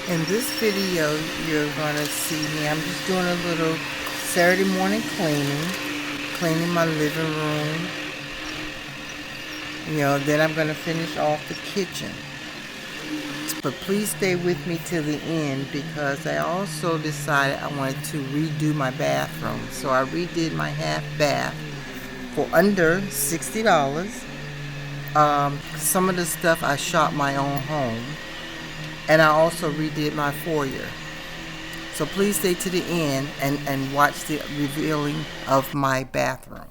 In this video, you're going to see me. I'm just doing a little Saturday morning cleaning my living room. Then I'm going to finish off the kitchen. But please stay with me till the end because I also decided I wanted to redo my bathroom. So I redid my half bath for under $60. Some of the stuff I shot my own home. And I also redid my foyer. So please stay to the end and watch the revealing of my bathroom.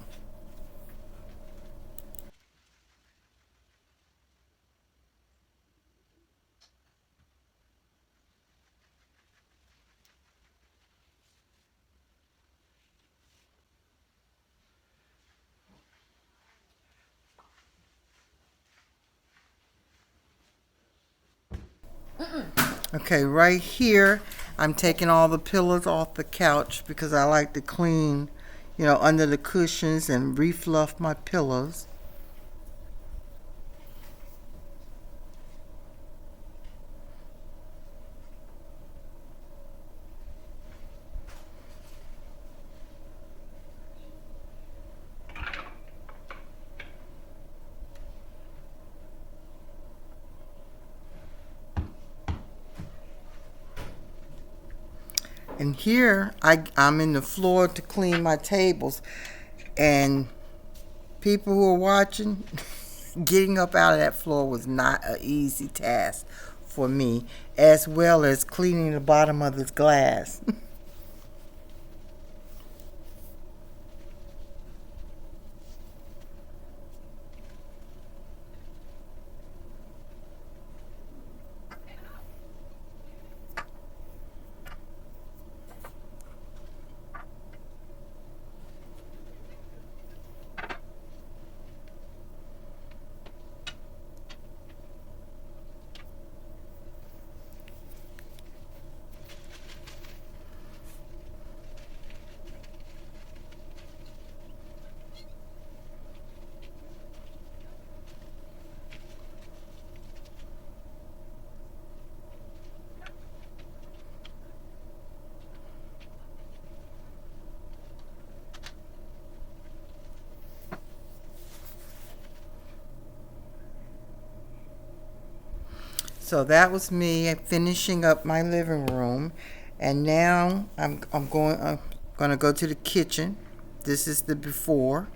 Okay, right here, I'm taking all the pillows off the couch because I like to clean, under the cushions and refluff my pillows. And here, I'm in the floor to clean my tables. And people who are watching, getting up out of that floor was not an easy task for me, as well as cleaning the bottom of this glass. So that was me finishing up my living room, and now I'm going to go to the kitchen. This is the before.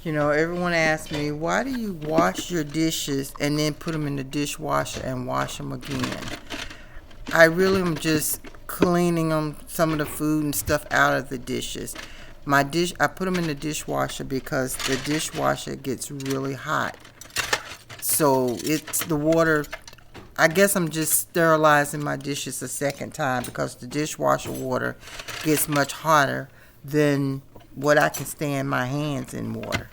Everyone asks me, why do you wash your dishes and then put them in the dishwasher and wash them again? I really am just cleaning some of the food and stuff out of the dishes. I put them in the dishwasher because the dishwasher gets really hot. So it's the water. I guess I'm just sterilizing my dishes a second time because the dishwasher water gets much hotter than what I can stand my hands in water.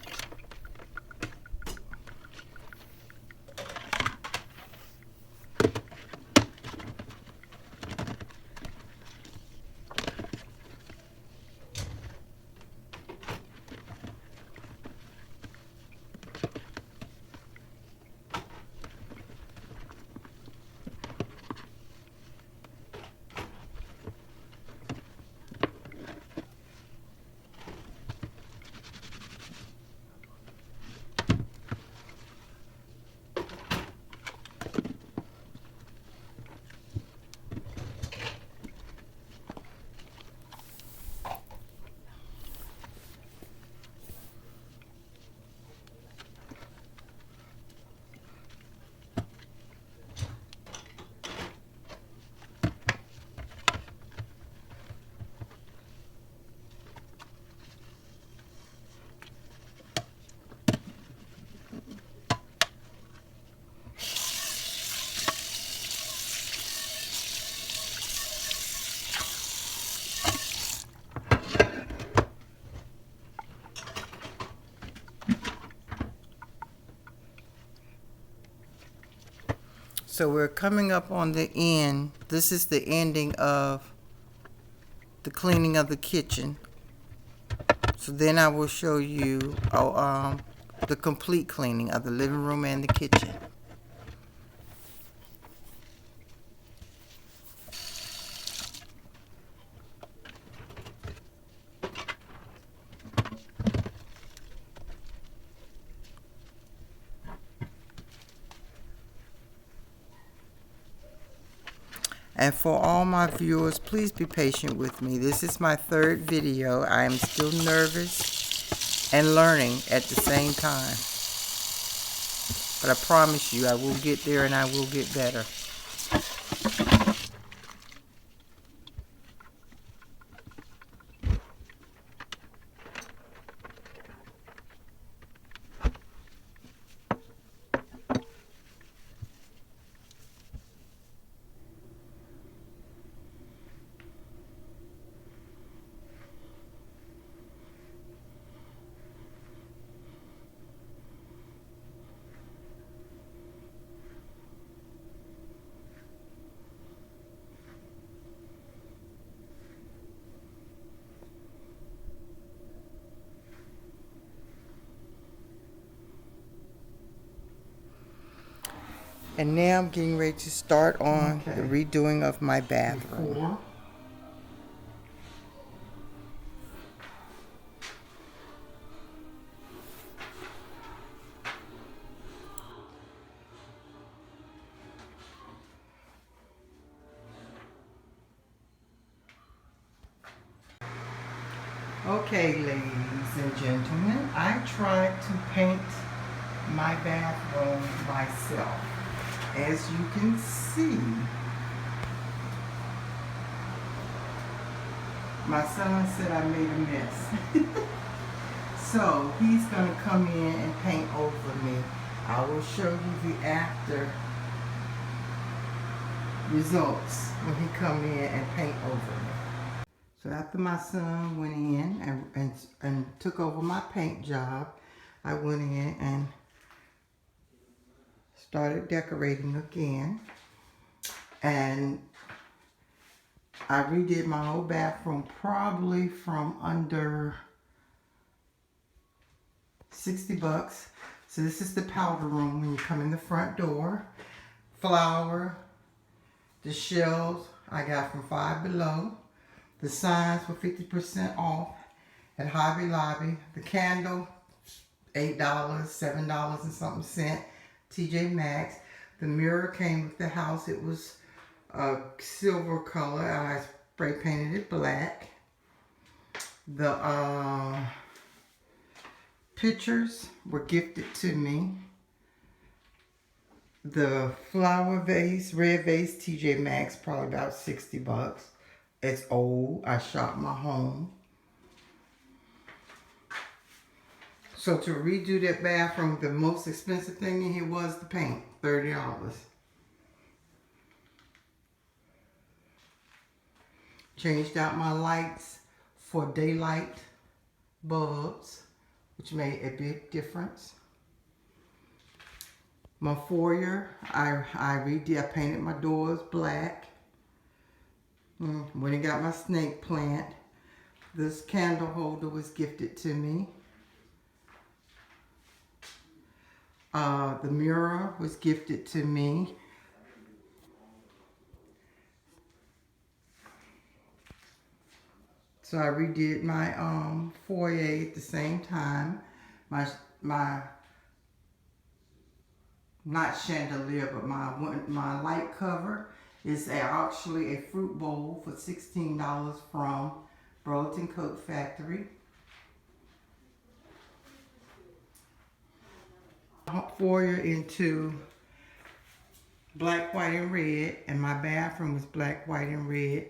So we're coming up on the end. This is the ending of the cleaning of the kitchen. So then I will show you the complete cleaning of the living room and the kitchen. And for all my viewers, please be patient with me. This is my third video. I am still nervous and learning at the same time. But I promise you, I will get there and I will get better. And now I'm getting ready to start on the redoing of my bathroom. Okay, ladies and gentlemen, I tried to paint my bathroom myself. As you can see, my son said I made a mess. So he's going to come in and paint over me. I will show you the after results when he come in and paint over me. So after my son went in and took over my paint job, I went in and started decorating again. And I redid my whole bathroom probably from under 60 bucks. So this is the powder room when you come in the front door. Flour, the shelves I got from Five Below. The signs were 50% off at Hobby Lobby. The candle, $8, $7 and something cent, TJ Maxx. The mirror came with the house. It was a silver color and I spray painted it black. The pictures were gifted to me. The flower vase, red vase, TJ Maxx, probably about 60 bucks. It's old. I shot my home. So to redo that bathroom, the most expensive thing in here was the paint, $30. Changed out my lights for daylight bulbs, which made a big difference. My foyer, I redid. I painted my doors black. When I got my snake plant, this candle holder was gifted to me. The mirror was gifted to me. So I redid my foyer at the same time. My not chandelier, but my light cover is actually a fruit bowl for $16 from Burlington Coat Factory. Foyer into black, white, and red, and my bathroom was black, white, and red